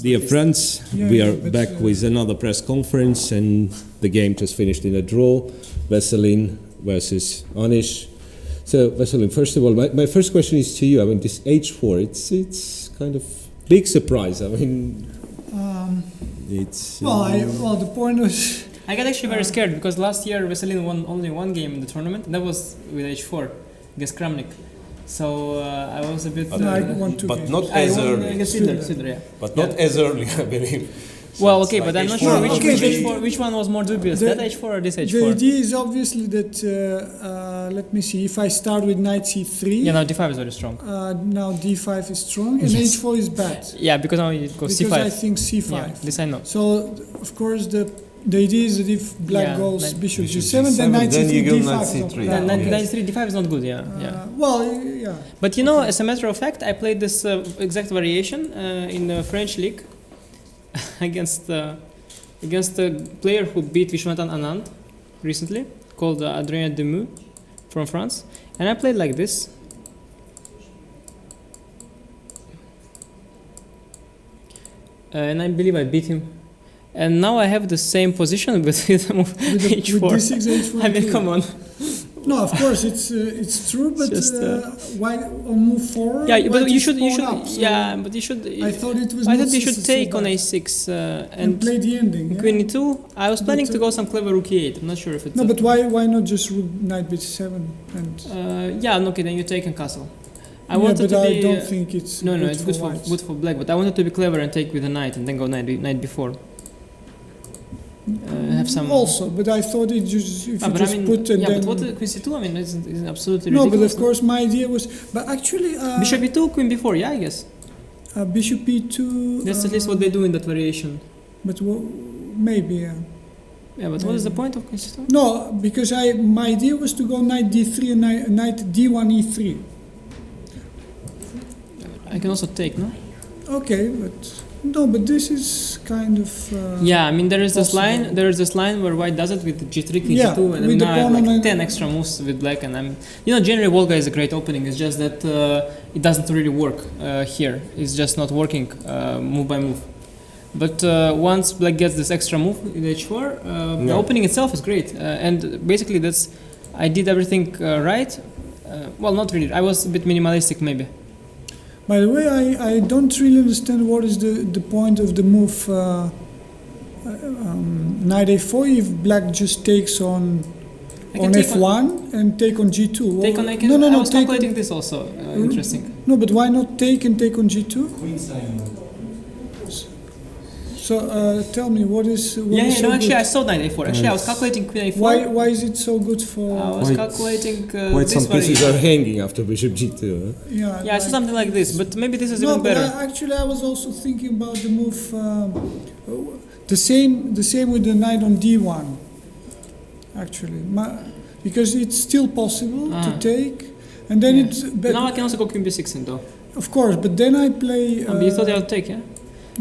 Dear friends, we are back with another press conference, and the game just finished in a draw, Veselin versus Anish. So, Veselin, first of all, my first question is to you. I mean, this H4, it's kind of big surprise. I mean, it's... Well, the point was... I got actually very scared because last year Veselin won only one game in the tournament, and that was with H4 against Kramnik. So I was a bit... But not as early. But not as early, I believe. So well, okay, but I'm not sure which one was more dubious, that H4 or this H4? The idea is obviously that, let me see, if I start with knight c3... Yeah, now d5 is very strong. Now d5 is strong, and h4 is bad. Yeah, because now it goes c5. Because I think c5. Yeah, this I know. So, of course, the idea is that if black goes bishop g7, then knight c3, d5 knight c3, d5 is not good, yeah. Yeah. But you know, as a matter of fact, I played this exact variation in the French league against a player who beat Vishwanathan Anand recently, called Adrien Demus from France. And I played like this. And I believe I beat him. And now I have the same position with h4. With d6, h4. I mean, come on. No, of course it's true, but why move forward? Yeah, but you should. Yeah, but you should. I thought it was. I thought you should take on a6 and play the ending. Queen e2. I was planning to go some clever rook e8. I'm not sure if it's. No, but why not just rook knight b7 and? Yeah, okay, then you take in castle. I don't think it's. No, it's good for black. But I wanted to be clever and take with a knight and then go knight b4. Have some also, but I thought it just if you just put it. Yeah, but what queen c2? I mean, it's absolutely ridiculous. No, but of course my idea was, but actually bishop e2, queen b4. Yeah, I guess. Bishop e2. That's at least what they do in that variation. But maybe. Yeah, but maybe. What is the point of queen c2? No, because my idea was to go knight d3 and knight d1 e3. I can also take, no? Okay, but. No, but this is kind of. Yeah, I mean there is this line. There is this line where white does it with g3, king g2, and now I have like 10 extra moves with black, and I'm. Generally Volga is a great opening. It's just that it doesn't really work here. It's just not working move by move. But once black gets this extra move in h4, the opening itself is great, and basically I did everything right. Well, not really. I was a bit minimalistic, maybe. By the way, I don't really understand what is the point of the move knight a4 if black just takes on f1 and take on g2. Take on, I was calculating this also. Interesting. No, but why not take and take on g2? So tell me, what is so actually good? I saw knight a4. Actually, I was calculating queen a4. Why is it so good for? I was calculating quite this some pieces variation. are hanging after bishop g2. Huh? Yeah, I saw something like this, but maybe this is even better. Actually, I was also thinking about the move, the same with the knight on d1. Actually, because it's still possible to take, and then it's. But now I can also go queen b6 though. Of course, but then I play. But you thought I would take, yeah?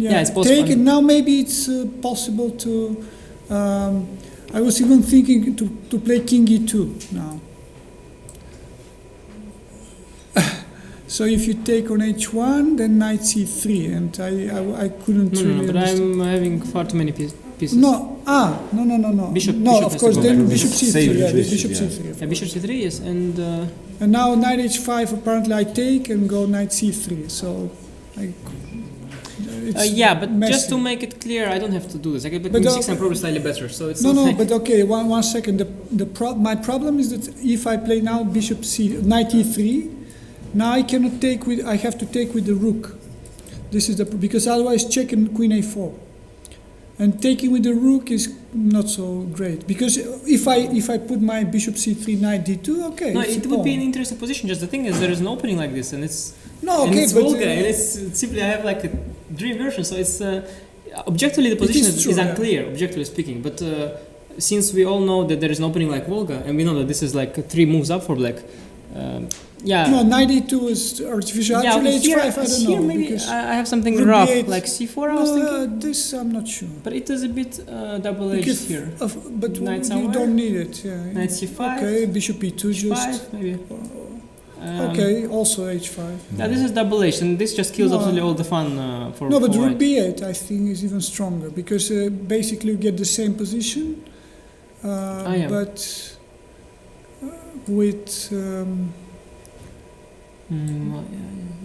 Yeah, it's possible. Take it now. Maybe it's possible to. I was even thinking to play king e2 now. So if you take on h1, then knight c3, and I couldn't really. But I'm having far too many pieces. No. No. Bishop of course. Then bishop c3. Yeah, bishop c3. Yeah, bishop c3 yes, and now knight h5. Apparently, I take and go knight c3. So, but messy. Just to make it clear, I don't have to do this. I can play queen 6 and probably slightly better. So it's but okay. One second. My problem is that if I play now bishop knight e3, now I cannot take with. I have to take with the rook. This is because otherwise check and queen a4, and taking with the rook is not so great because if I put my bishop c3 knight d2, okay. No, it would be an interesting position. Just the thing is there is an opening like this, and it's. No, okay, and it's but Volga, and it's simply I have like a dream version, so it's objectively the position is unclear, objectively speaking. But since we all know that there is an opening like Volga, and we know that this is like 3 moves up for black, No, knight e2 is artificial. Yeah, actually, here, h5 I don't know. Here maybe I have something rough, like c4 I was thinking. This I'm not sure. But it is a bit double-edged here. But you don't need it. Yeah. Knight c5. Okay, bishop e2 just. Maybe. Okay, also h5. Yeah, this is double H, and this just kills absolutely all the fun for. No, but for rook white. b8 I think is even stronger because basically you get the same position, but with.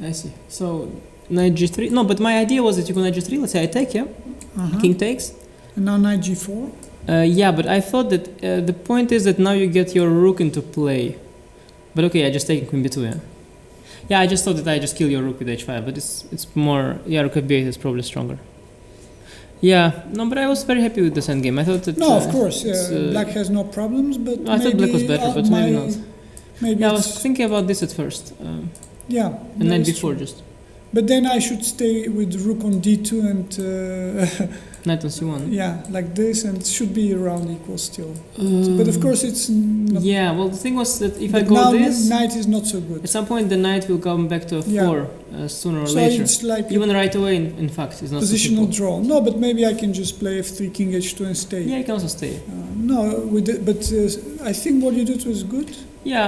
I see. So knight g3. No, but my idea was that you go knight g3. Let's say I take, yeah. King takes. And now knight g4. Yeah, but I thought that the point is that now you get your rook into play. But okay, I just take queen b2, yeah. Yeah, I just thought that I just kill your rook with h5, but it's more, yeah, rook f8 is probably stronger. Yeah, no, but I was very happy with this endgame. I thought that... No, of course, black has no problems, but I thought black was better, but maybe not. Maybe yeah, I was thinking about this at first. Yeah. And then before just. But then I should stay with rook on d2 and... knight on c1. Yeah, like this, and it should be around equal still. But of course it's not... Yeah, well the thing was that if I go this... knight is not so good. At some point the knight will come back to a 4 sooner or later. It's like even right away, in fact, it's not positional so draw. No, but maybe I can just play f3, king h2 and stay. Yeah, you can also stay. No, but I think what you did was good. Yeah,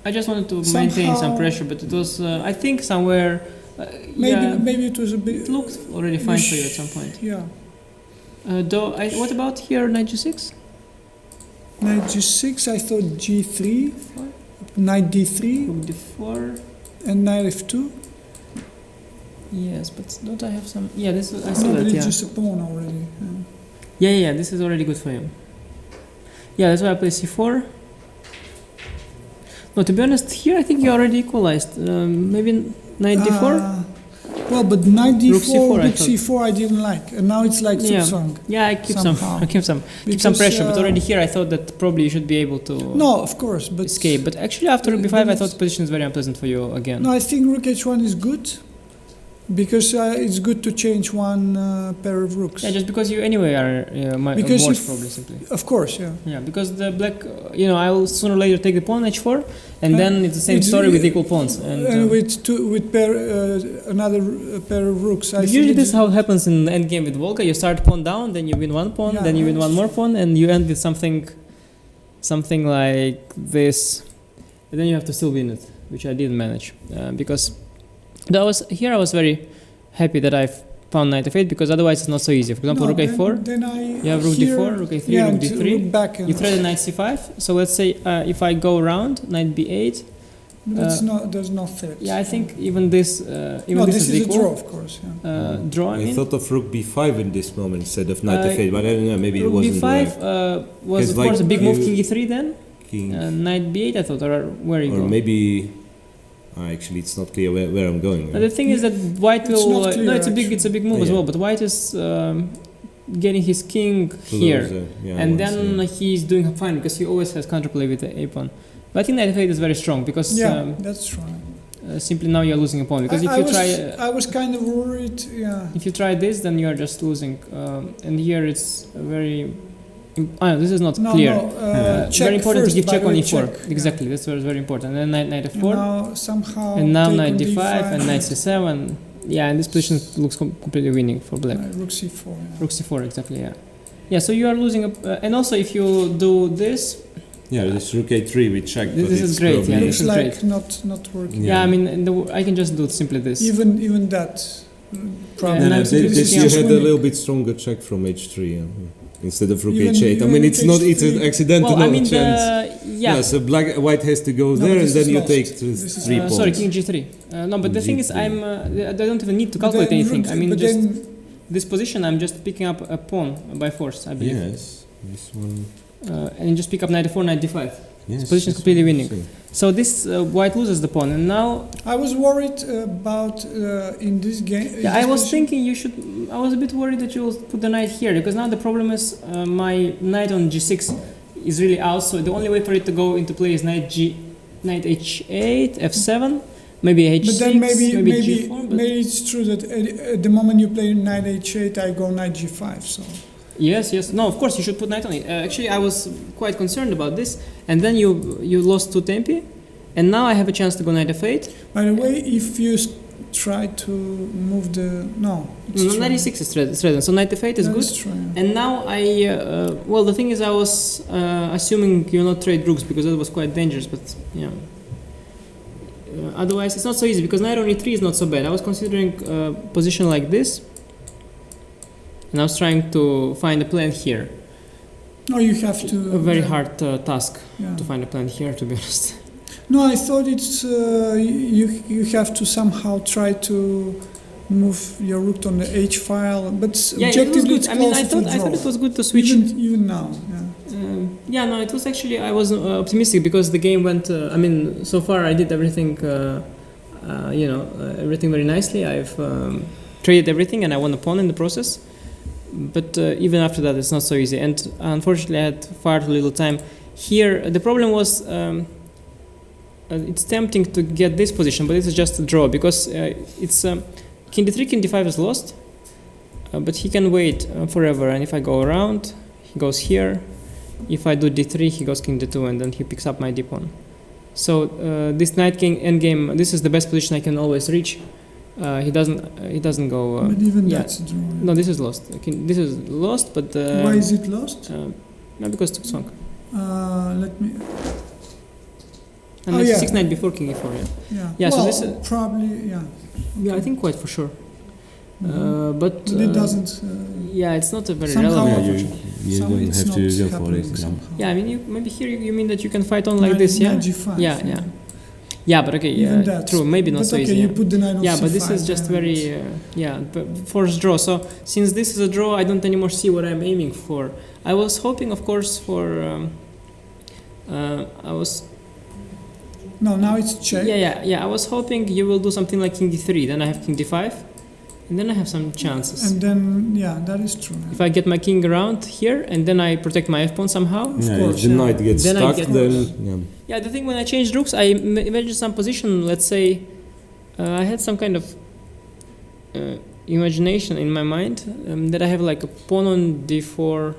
I just wanted to maintain some pressure, but it was, I think somewhere... maybe it was a bit... It looked already fine for you at some point. Yeah. What about here, knight g6? Knight g6, I thought g3, knight d3, rook d4, and knight f2. Yes, but don't I have some... Yeah, this I saw that, it's yeah. just a pawn already. Yeah, this is already good for him. Yeah, that's why I play c4. No, to be honest, here I think you already equalized. Maybe knight d4? Well, but knight d4, rook c4 I didn't like, and now it's like Zugzwang. Yeah, I keep some pressure, but already here I thought that probably you should be able to no, of course, but escape. But actually after rook b5 I thought the position is very unpleasant for you again. No, I think rook h1 is good, because it's good to change one pair of rooks. Yeah, just because you anyway are more probably simply. Of course, yeah. Yeah, because the black, I will sooner or later take the pawn h4, and then it's the same story with equal pawns. And with another pair of rooks. Usually this is how it happens in the endgame with Volga. You start pawn down, then you win one pawn, then you win one more pawn, and you end with something like this, and then you have to still win it, which I didn't manage because. I was very happy that I found knight f8 because otherwise it's not so easy. For example, rook a4, you have rook d4, rook a3, rook d3, you thread a knight c5. So let's say if I go around, knight b8. There's no threat. Yeah, I think even this is equal. A draw, of course. Yeah. Draw. I thought of rook b5 in this moment instead of knight f8, but I don't know. Maybe it wasn't. Rook b5 was of course a big move. King e3 then. Knight b8. I thought, or where you go? Or maybe. Actually, it's not clear where I'm going. The thing is that white will. It's a big move as well. But white is getting his king here, and then he's doing fine because he always has counterplay with the a pawn. But I think knight f8 is very strong because that's right. Simply now you're losing a pawn because I was kind of worried. Yeah. If you try this, then you are just losing, and here it's very. This is not clear. Very important to give check on e4. Exactly, that's very important. And then knight f4. And now knight d5 and knight c7. Yeah, and this position looks completely winning for black. Rook c4. Yeah. Rook c4, exactly. Yeah. Yeah. So you are losing. And also, if you do this. Yeah, this rook a3 we checked. This is great. Yeah, looks like not working. Yeah, I mean, I can just do simply this. Even that. Probably. You had a little bit stronger check from h3. Yeah. Instead of rook h8. I mean, it's an accidental chance. So white has to go there, and then you take 3 pawns. Sorry, king g3. No, but the thing is, I don't even need to calculate anything. I mean, just this position, I'm just picking up a pawn by force, I believe. Yes, this one. And just pick up knight d4, knight d5. Yes, this position is completely winning. So this white loses the pawn, and now I was worried about in this game. Yeah, I was thinking you should. I was a bit worried that you will put the knight here because now the problem is my knight on g6 is really out. So the only way for it to go into play is knight h8, f7, maybe h6, but then maybe g4. Maybe it's true that at the moment you play knight h8, I go knight g5. So. Yes. No, of course you should put knight on it. Actually, I was quite concerned about this, and then you lost 2 tempi, and now I have a chance to go knight f8. By the way, if you try to move the knight e6 is threatened, so knight f8 is good. And now the thing is, I was assuming you'll not trade rooks because that was quite dangerous, but yeah. Otherwise, it's not so easy because knight on e3 is not so bad. I was considering a position like this, and I was trying to find a plan here. No, you have to. A very hard task to find a plan here, to be honest. No, I thought it's you have to somehow try to move your rook on the H file, but objectively it's close to draw. I thought it was good to switch. Even now. No, it was actually, I was optimistic because the game went, so far I did everything, everything very nicely. I've traded everything and I won a pawn in the process. But even after that, it's not so easy. And unfortunately, I had far too little time. Here, the problem was, it's tempting to get this position, but this is just a draw because it's king d3, king d5 is lost. But he can wait forever. And if I go around, he goes here. If I do d3, he goes king d2, and then he picks up my d pawn. So this knight king endgame, this is the best position I can always reach. He doesn't go. But even that's a draw. No, this is lost. This is lost, but why is it lost? No, because took song. Let me. And 6 knight before king e4. Yeah. Well, so this is probably Yeah, I think quite for sure. But it doesn't. It's not a very somehow relevant. You don't have to go for it. Yeah, I mean, maybe here you mean that you can fight on like this, yeah? G5, Yeah, but okay, true. Maybe not so easy. You put the knight on but C5, this is just very, forced draw. So since this is a draw, I don't anymore see what I'm aiming for. I was hoping, of course, for. No, now it's check. Yeah. I was hoping you will do something like king d3. Then I have king d5, and then I have some chances. And then, that is true. If I get my king around here, and then I protect my f-pawn somehow. Of course. The knight gets stuck. The thing when I changed rooks, I imagined some position. Let's say, I had some kind of imagination in my mind that I have like a pawn on d4,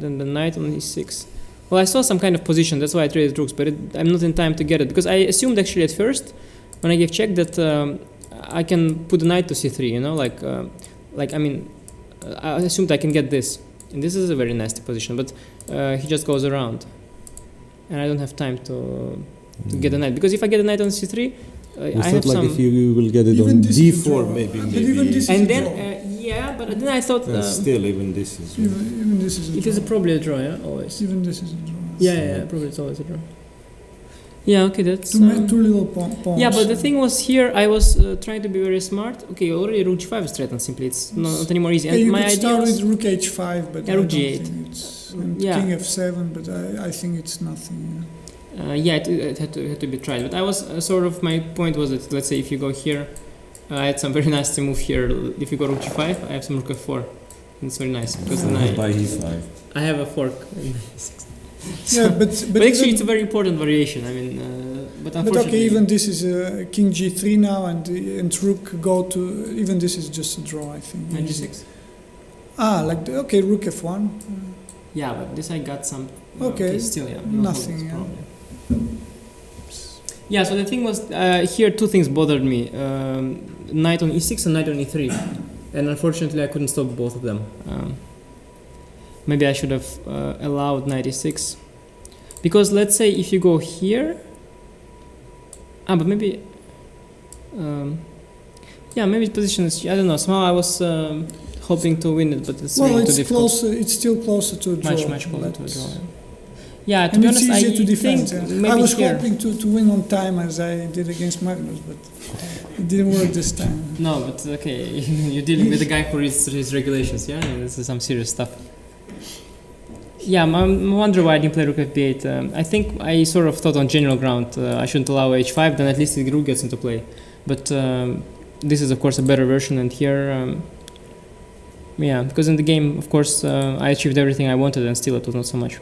then the knight on e6. Well, I saw some kind of position. That's why I traded rooks, but I'm not in time to get it because I assumed actually at first, when I gave check, that I can put the knight to c3. I assumed I can get this, and this is a very nasty position. But he just goes around, and I don't have time to get the knight because if I get the knight on c3, I have like some. If you will get it on d4, maybe. And then but then I thought. Still, even this is. Even this is a draw. It is probably a draw, always. Even this is a draw. Yeah, probably it's always a draw. Yeah, okay, that's. Two little pawns. Yeah, but the thing was here, I was trying to be very smart. Okay, already rook g5 is threatened. Simply, it's not anymore easy. And you my could start with rook h5, but rook g8. King f7, but I think it's nothing. It had to be tried. But I was my point was that let's say if you go here, I had some very nasty move here. If you go rook g5, I have some rook f4. It's very nice because then I have a fork. But actually it's a very important variation. I mean, but unfortunately. But okay, even this is king g3 now, and rook go to. Even this is just a draw, I think. Knight g6. Rook f1. Yeah, but this I got some. Still, nothing. So the thing was here two things bothered me: knight on e6 and knight on e3, and unfortunately I couldn't stop both of them. Maybe I should have allowed knight e6, because let's say if you go here, but maybe, maybe the position is, I don't know. Somehow I was hoping to win it, but it's really too difficult. It's still closer to a draw. Much closer to a draw. Yeah, to be honest, it's easier to defend. I was hoping to win on time as I did against Magnus, but it didn't work this time. No, but okay, you're dealing with a guy who reads his regulations, yeah? This is some serious stuff. Yeah, I wonder why I didn't play rook f8. I think I sort of thought on general ground I shouldn't allow h5, then at least the rook gets into play. But this is of course a better version, and here, because in the game, of course, I achieved everything I wanted, and still it was not so much.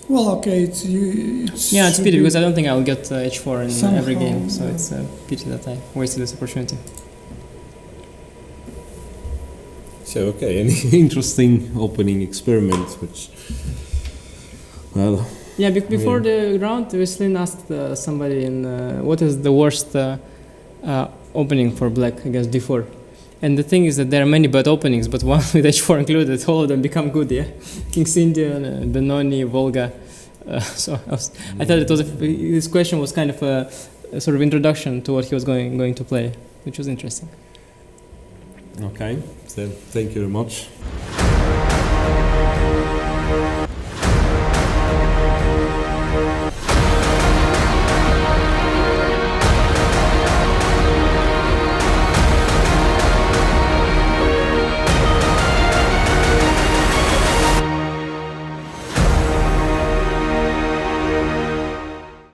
Well, okay, it's pity because I don't think I'll get h4 in every game, so it's a pity that I wasted this opportunity. So, any interesting opening experiment, which, before the round, Veselin asked somebody what is the worst opening for black against d4. And the thing is that there are many bad openings, but one with h4 included, all of them become good, yeah? King's Indian, Benoni, Volga. I thought this question was kind of sort of introduction to what he was going to play, which was interesting. Okay, so thank you very much.